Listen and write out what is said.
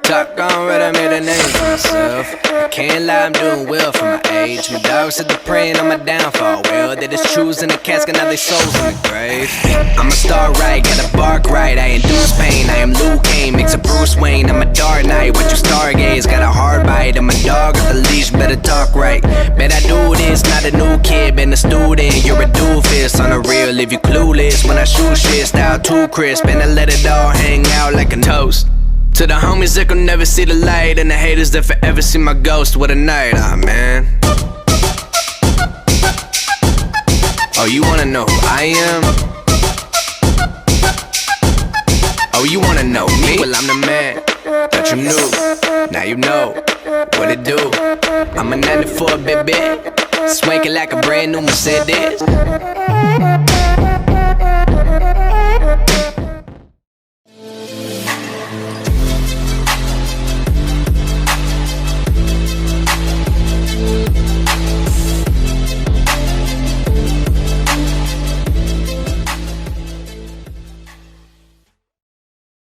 Talk on red, I made a name for myself. I can't lie, I'm doing well for my age. My dogs said they're praying on my downfall. Well, they just choosing the casket, now they souls in the grave. I'm a star right, gotta bark right. I induce pain, I am Luke Kane, mix a Bruce Wayne. I'm a Dark Knight, what you stargaze. Got a hard bite, I'm a dog at the leash, better talk right. Bet I do this, not a new kid, been a student. You're a doofus, on the real if you clueless. When I shoot shit, style too crisp, and I let it all hang out like a toast. To the homies that could never see the light, and the haters that forever see my ghost. What a night, man. Oh, you wanna know who I am? Oh, you wanna know me? Well, I'm the man. Thought you knew. Now you know what it do. I'm a 94 baby, swanking like a brand new Mercedes.